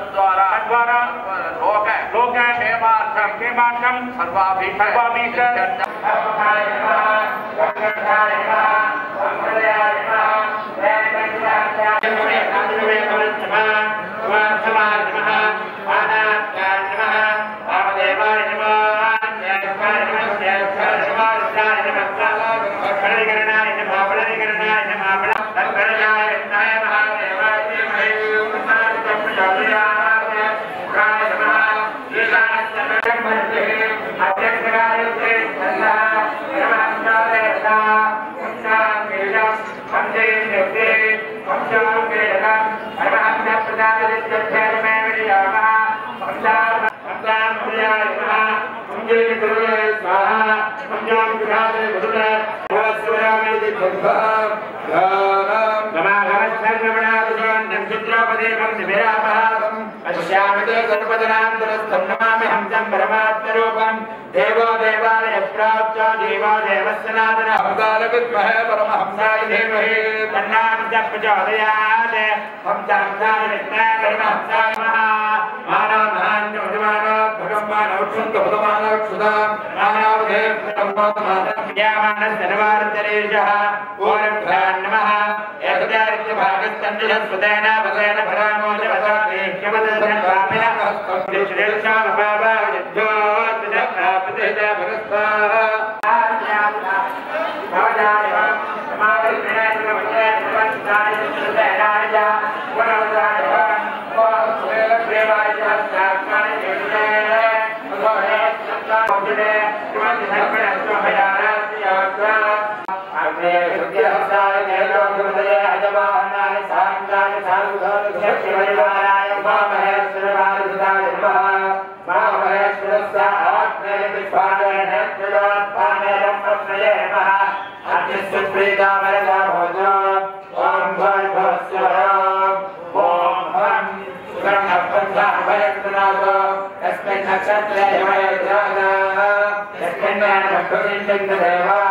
तद्वारा लोक क्षेमार्थं सर्वाभिः देवो देवालय प्राप्त देवो देवस्नातन अवतारविद्महे परमहंसाय धीमहि तन्नाम प्रचोदयात् हम विद्महे परमहंसाय नमः मानवमान भगवान उत्सुक भगवान क्षुदा मानवदे ब्रह्ममान सर्वार्तरेजः ओरभ्यां नमः एतदार्थ भागस्तन्दिहस्पदेन वदेन भरामो जवदाते केवलं भावेन श्रेष्ठा बाबा यज्ञो तदप्राप्तेन भगस्ता आज्ञाता भवदाय समाधिरेण भवते भवदाय सुदेनाय वरदाय वरदेव देवाय साक्षात्कार देवते भगवाने सत्तावदे त्वमधिधर्मणस्व भयारास्यात्रा आग्ने सुख्यहस्ताय देवोपदये अजवाहनाय साङ्गाय साधुधाय सत्यपरिवाराय महामहेश्वराय सुदाय महामहेश्वरस्य आत्मे विश्वाय नेत्रयोत्पाने रम्पत्रये नमः अग्निसुप्रीता वरदा भोजो ॐ भर्भस्वः ॐ हं सुगन्धपन्था भयक्तनाथो यस्मिन् नक्षत्रे यमयज्ञाना यस्मिन् नक्षत्रेन्द्रदेवाः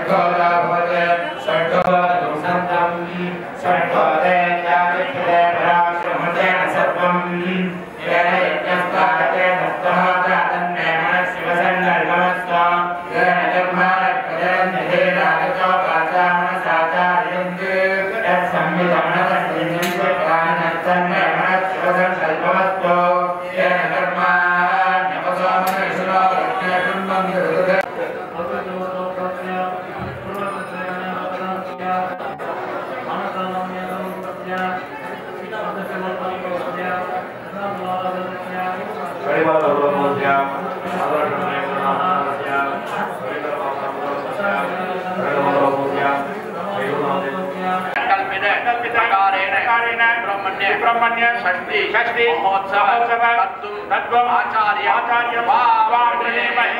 God सर्वकारेण ब्रह्मण्य षष्ठी महोत्सव तत्त्वम् आचार्य वावृणीमहे।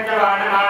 कर्माणे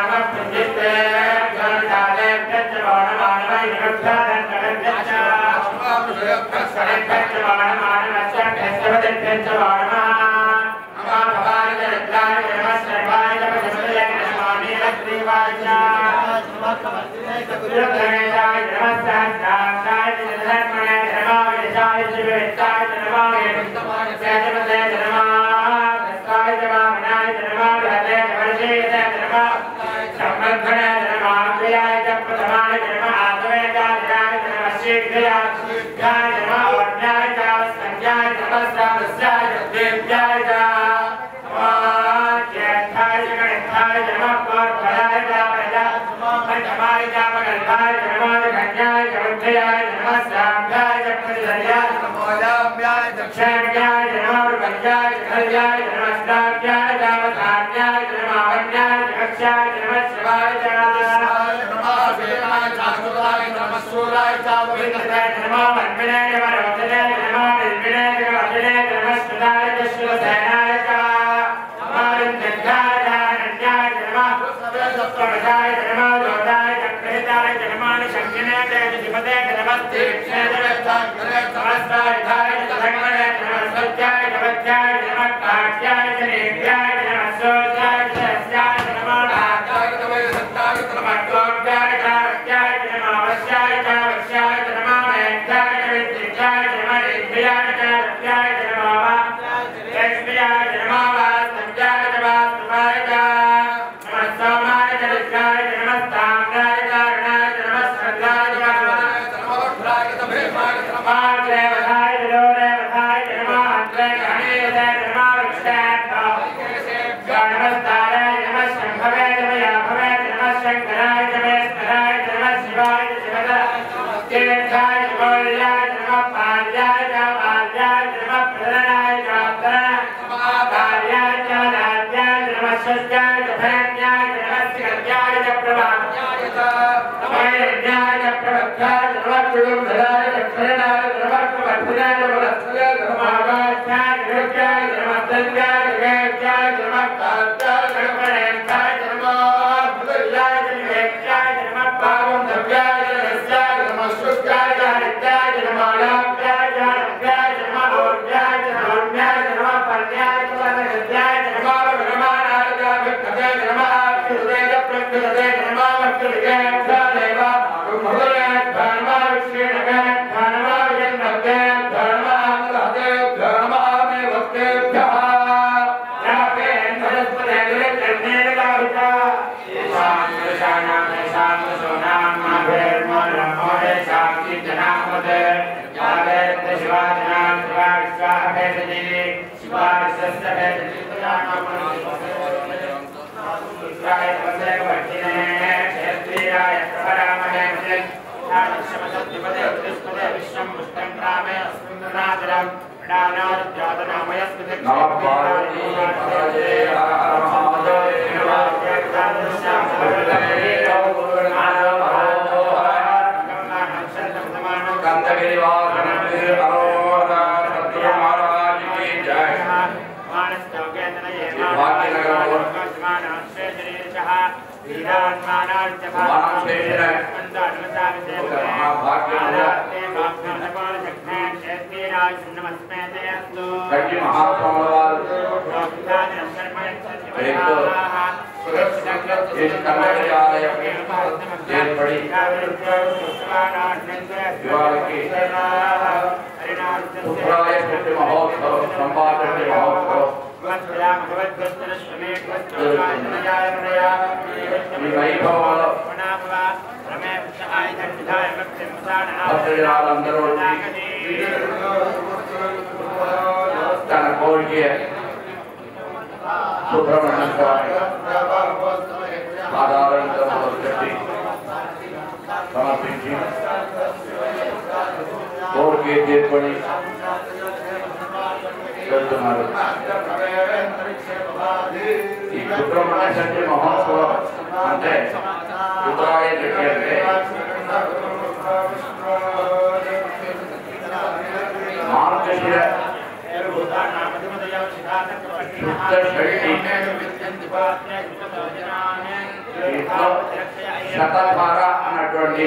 శతధార అన్నటువంటి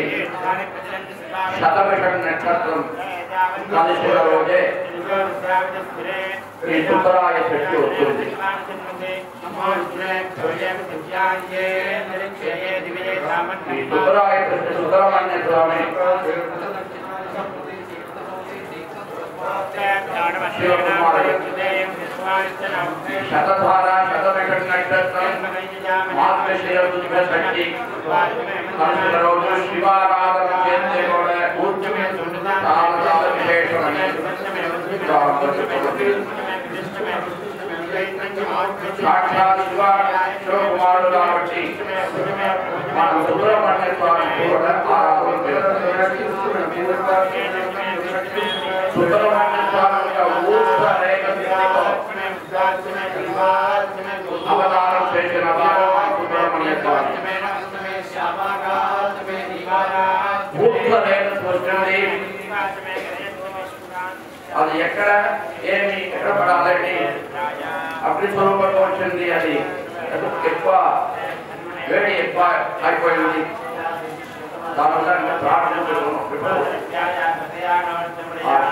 శతభిషం నక్షత్రం కలిసిన రోజే ఈ సుబ్బరాయ చెట్టు వస్తుంది. ఈ సుబ్బరాయ చెట్టు సుబ్రహ్మణ్య స్వామి శతధార శతవికట నక్షత్రం మార్గశిర శుద్ధ షష్ఠి కలిసిన రోజు శివారాధన చేస్తే కూడా చాలా విశేషమని సాక్షాత్ శివకుమారుడు కాబట్టి మన సుబ్రహ్మణ్య స్వామి కూడా సుబ్రహ్మణ్య స్వామి అవతారం చేసిన సుబ్రహ్మణ్య స్వామి వస్తుంది. అది ఎక్కడ ఏమి ఎక్కడ పడాలండి అగ్ని స్వరూపంలో వచ్చింది. అది ఎక్కువ వేడి ఎక్కువ అయిపోయింది. దానివల్ల ప్రార్థించుకున్నాం.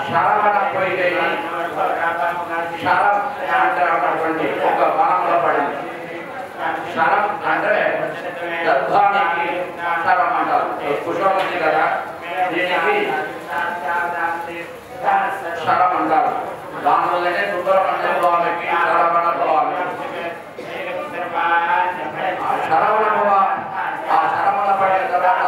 శరవణ పోయి శరం అంటే అన్నటువంటి ఒక బాణంలో పడింది. శరం అంటే గర్భానికి శరం అంటారు. పుష్పం ఉంది కదా, దీనికి శరం అంటారు. దానివల్లనే సుబ్రహ్మణ్య స్వామికి శరవణ భవామి. శరవణ భవ ఆ శరవణ పడిన తర్వాత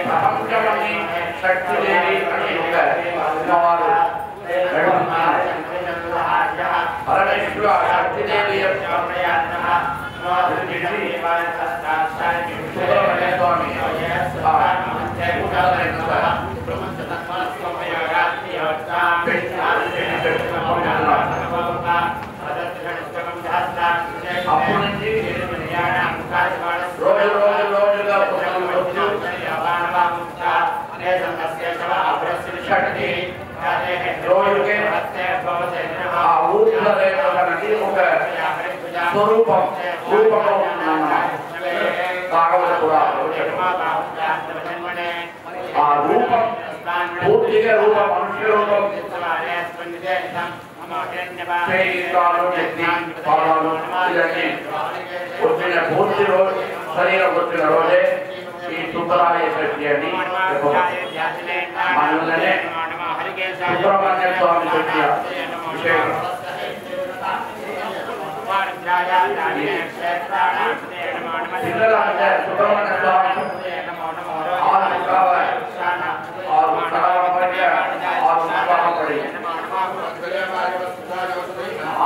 ప్రపంచమని శక్తిదేవి అని అమ్మవారు పరమేశ్వరు ఆ శక్తిదేవి సుబ్రహ్మణ్య స్వామి అప్పటి నుంచి రోజుగా రోజుకే ఆ ఊర్లకి ఒక స్వరూపం రూపంలో భాగవత పురాణంలో ఆ రూపం పూర్తిగా రూపం మనుష్య రూపం వచ్చిన పూర్తి రోజు శరీరం వచ్చిన రోజే ఈ సుబ్బరాయ షష్ఠి అని మనలోనే సుబ్రహ్మణ్య స్వామి షష్ఠి విశేషం. పిల్లలు అంటే సుబ్రహ్మణ్య స్వామి 6 కావాలి, 6 కళాల మధ్య 6 ముఖాల పడి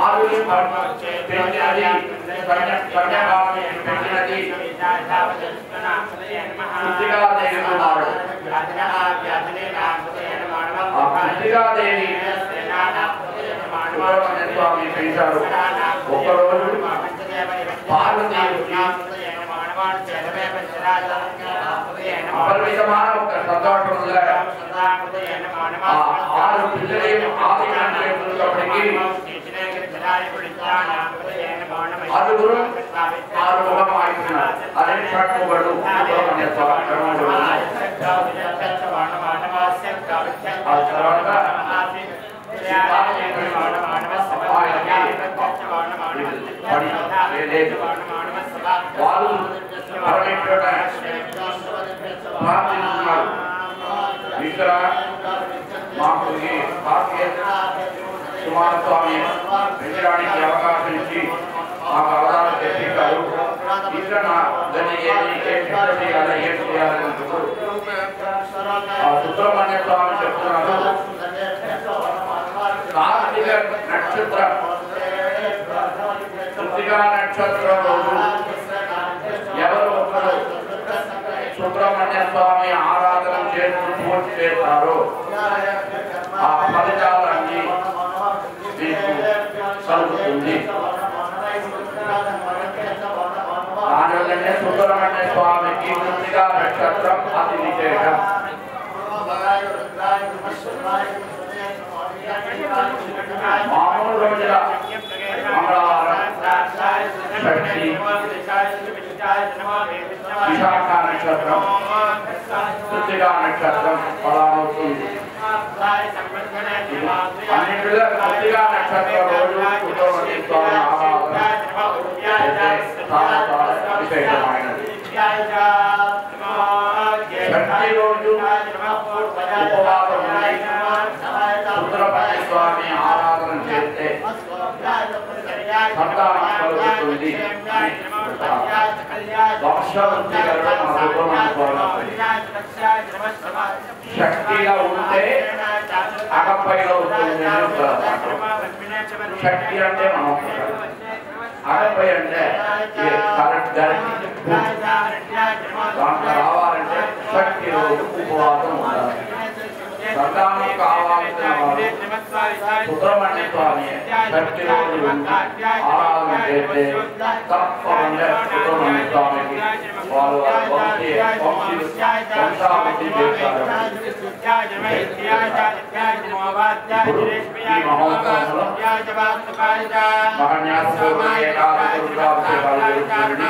6 పెంచినది కన్యాభావం పెంచినది కృతికాదేవి కుమారుడు. ఆ కృతికాదేవి సుబ్రహ్మణ్య స్వామి పెంచారు. ఒకరోజు పార్వతీదేవికి అపరిమితమైన ఒక సంతోషంగా 6 పిల్లలు ఆదిపడికి 6 ముఖం ఆడుతున్నారు. అదే షట్ముఖుడు సుబ్రహ్మణ్య స్వామి. ఆ తర్వాత వాళ్ళు ప్రార్థిస్తున్నారు. ఇక్కడ మాకు ఈ భారతీయ కుమారస్వామి పెంచడానికి అవకాశం ఇచ్చి మాకు అవగాహన తెప్పించారు. ఇక్కడ దాన్ని ఏం చేయాలి ఏం చేయాలనుకుంటూ ఆ సుబ్రహ్మణ్య స్వామి చెప్తున్నారు. కార్తీక నక్షత్రం కృతికా నక్షత్రం రోజు ఎవరు ఒకరు సుబ్రహ్మణ్య స్వామి ఆరాధన చేస్తూ పూర్తి చేస్తారో ఆ ఫలితాలన్నీ మీకు కలుగుతుంది. దానివల్లనే సుబ్రహ్మణ్య స్వామికి కృతికా నక్షత్రం అతి విశేషం. మామూలు రోజుల మంగళవారం షష్ఠి విశాఖ నక్షత్రం కృత్తిక నక్షత్రం ఫలానవుతుంది. అన్నింటిలో కృత్తిక నక్షత్రం రోజు సుబ్రహ్మణ్య స్వామి ఆరాధన చాలా విశేషమైనది. షష్ఠి రోజు ఉపవాసం సుబ్రహ్మణ్య స్వామి ఆరాధన చేస్తే సంతానం కలుగుతుంది. వంశవృద్ధి కలగడం శక్తిగా ఉంటే అగపైలో ఉంటుంది. శక్తి అంటే మనం అగపై అంటే కరెక్ట్ దాంట్లో రావాలంటే శక్తి రోజు ఉపవాసం ఉండాలి. సంతానం కావాల్సిన వారు సుబ్రహ్మణ్య స్వామి శక్తి రోజు ఆరాధన చేస్తే తప్పకుండా సుబ్రహ్మణ్య స్వామికి వారు వంశాభివృద్ధి చేస్తారు. ఈ మహోత్సవంలో మహన్యాసపూర్వ ఏకాదశి రుద్రాభిషేకాలు జరుగుతుంది.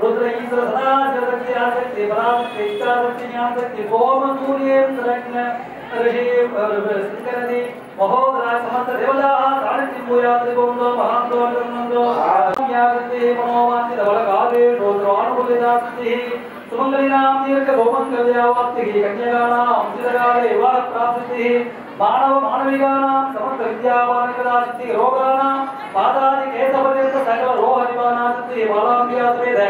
रुद्र ईश्वर सदा जगति आसक्ति बलावक्ति इच्छावक्ति ज्ञानवक्ति ओम सूर्येन्द्र ऋषि सिंहनदी महोदरा समस्त देवताः सानिध्यं भूयात् महान्तो नन्दो ज्ञानवक्ति मनोवांचित बलकाले रुद्रानुकूलितास्तिः सुमंगलीनां दीर्घ भौमंगल्यावाप्तिः कन्यकानां चिरकाले विवाह प्राप्तिः मानव मानविकानां समस्त विद्यावानिकदास्तिः रोगानां पादादि केशपर्यन्त सकल रोग निवारणास्तिः बालाम्बियासमेत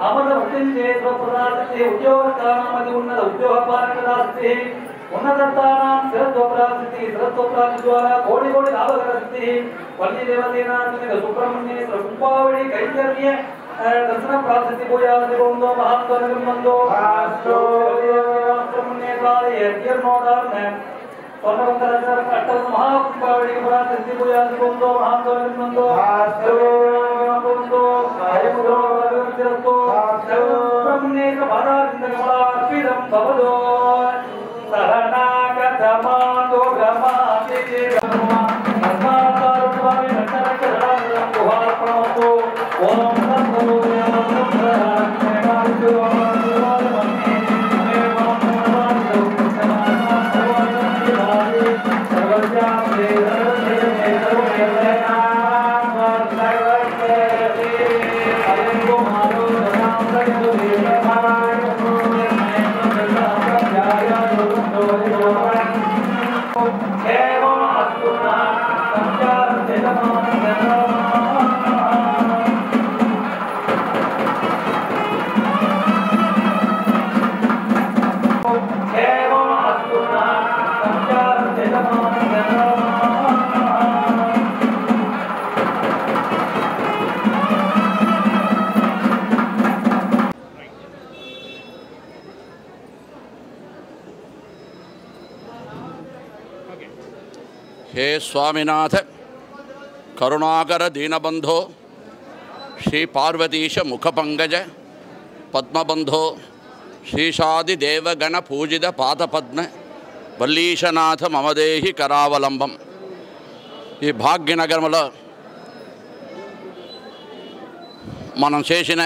अमृत मृत्युंजय स्वप्रदास्तिः उद्योगस्थानां अति उन्नत उद्योगपारकदास्तिः उन्नतस्थानां शिरस्वप्राप्तिः शिरस्वप्राप्तिद्वारा कोटि कोटि लाभकरस्तिः वल्ली देवतेना समेत सुब्रह्मण्ये कुंभावळि कैंकर्य दर्शन प्राप्ति भूयात् ओम महान्तो नन्दो आस्तो सुब्रह्मण्ये द्वारे यज्ञर्नोदार्न स्वनवंतरचर अट्टल महाकुंभावळि प्राप्ति भूयात् ओम महान्तो नन्दो आस्तो नन्दो हरिमुदो भगवन्तिरस्तो सुब्रह्मण्ये पादारविन्दकमलार्पितं भवतो सहनागतमादो गमाति गमा अस्माकं नक्षत्रं गुहार्पणमस्तु ओम नमो हे स्वामीनाथ करुणाकर दीनबंधो श्री पार्वतीश मुखपंकज पद्मबंधो श्रीशादिदेवगण पूजित पादपद्म वल्लीशनाथ ममदेहि करावलंबम ఈ భాగ్యనగరంలో మనం చేసిన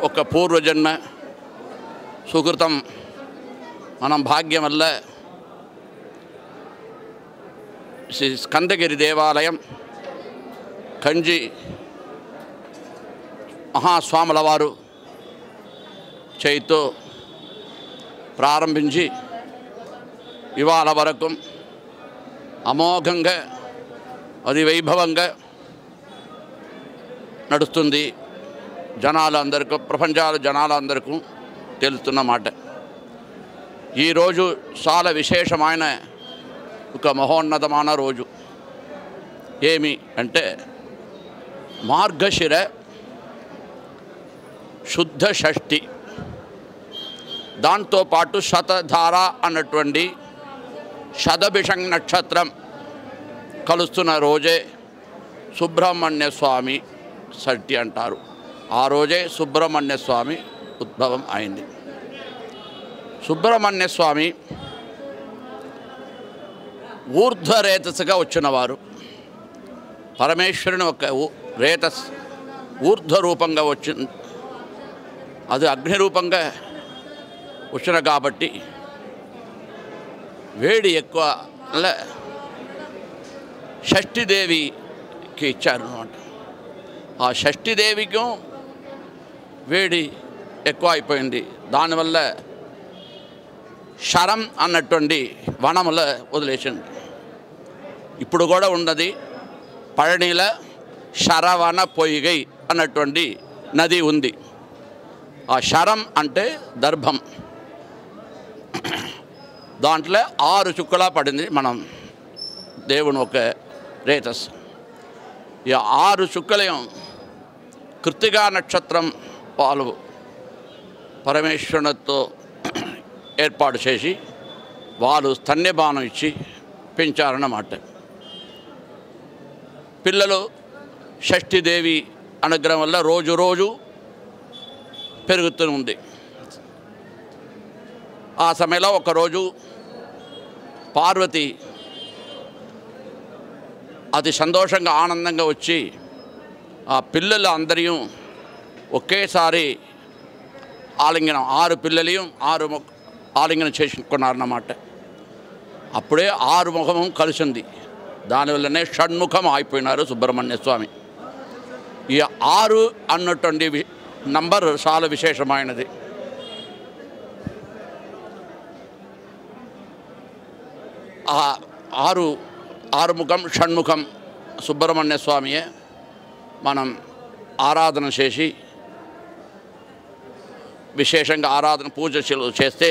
ఒక పూర్వజన్మ సుకృతం మనం భాగ్యం వల్ల శ్రీ స్కందగిరి దేవాలయం కంజి మహాస్వాముల వారు చేయితో ప్రారంభించి ఇవాళ వరకు అమోఘంగా అది వైభవంగా నడుస్తుంది. జనాలందరికీ ప్రపంచాల జనాలందరికీ తెలుస్తున్న మాట. ఈరోజు చాలా విశేషమైన ఒక మహోన్నతమైన రోజు. ఏమి అంటే మార్గశిర శుద్ధ షష్ఠి, దాంతోపాటు శతధార అన్నటువంటి శతభిషం నక్షత్రం కలుస్తున్న రోజే సుబ్రహ్మణ్య స్వామి షష్ఠి అంటారు. ఆ రోజే సుబ్రహ్మణ్య స్వామి ఉద్భవం అయింది. సుబ్రహ్మణ్య స్వామి ఊర్ధ్వరేతస్సుగా వచ్చినవారు. పరమేశ్వరుని ఒక రేతస్ ఊర్ధ్వ రూపంగా వచ్చింది, అది అగ్ని రూపంగా వచ్చిన కాబట్టి వేడి ఎక్కువ షష్ఠీదేవికి ఇచ్చారు అన్నమాట. ఆ షష్ఠీదేవికి వేడి ఎక్కువ అయిపోయింది. దానివల్ల శరం అన్నటువంటి వనముల వదిలేసింది. ఇప్పుడు కూడా ఉన్నది పళనిల శరవణ పొయ్యిగై అన్నటువంటి నది ఉంది. ఆ శరం అంటే దర్భం. దాంట్లో 6 చుక్కలా పడింది మనం దేవుని ఒక రేతస్. ఈ 6 చుక్కలేం కృత్తికా నక్షత్రం వాళ్ళు పరమేశ్వరునితో ఏర్పాటు చేసి వాళ్ళు స్తన్యపానం ఇచ్చి పెంచారన్నమాట. పిల్లలు షష్ఠీదేవి అనుగ్రహం వల్ల రోజు రోజు పెరుగుతూ ఉంది. ఆ సమయంలో ఒకరోజు పార్వతి అతి సంతోషంగా ఆనందంగా వచ్చి ఆ పిల్లలు అందరి ఒకేసారి ఆలింగనం 6 పిల్లలు 6 ఆలింగనం చేసుకున్నారన్నమాట. అప్పుడే 6 ముఖము కలిసింది. దానివల్లనే షణ్ముఖం అయిపోయినారు సుబ్రహ్మణ్య స్వామి. ఈ 6 అన్నటువంటి నంబర్ చాలా విశేషమైనది. ఆ 6 ముఖం షణ్ముఖం సుబ్రహ్మణ్య స్వామియే మనం ఆరాధన చేసి విశేషంగా ఆరాధన పూజలు చేస్తే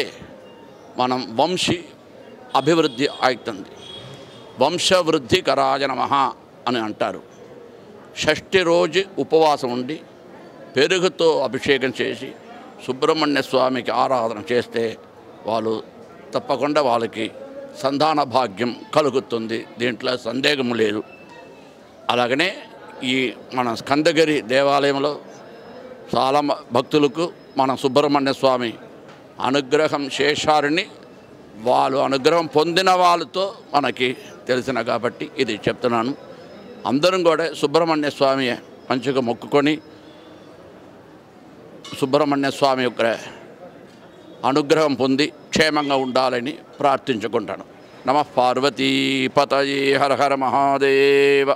మనం వంశీ అభివృద్ధి అవుతుంది. వంశవృద్ధి కరాయ నమః అని అంటారు. షష్ఠి రోజు ఉపవాసం ఉండి పెరుగుతో అభిషేకం చేసి సుబ్రహ్మణ్య స్వామికి ఆరాధన చేస్తే వాళ్ళు తప్పకుండా వాళ్ళకి సంతాన భాగ్యం కలుగుతుంది. దీంట్లో సందేహం లేదు. అలాగనే ఈ మన స్కందగిరి దేవాలయంలో చాలా భక్తులకు మన సుబ్రహ్మణ్య స్వామి అనుగ్రహం చేశారని వాళ్ళు అనుగ్రహం పొందిన వాళ్ళతో మనకి తెలిసిన కాబట్టి ఇది చెప్తున్నాను. అందరం కూడా సుబ్రహ్మణ్య స్వామి మంచిగా మొక్కుకొని సుబ్రహ్మణ్య స్వామి యొక్క అనుగ్రహం పొంది క్షేమంగా ఉండాలని ప్రార్థించుకుంటాను. నమః పార్వతీ పతయే హర హర మహాదేవ.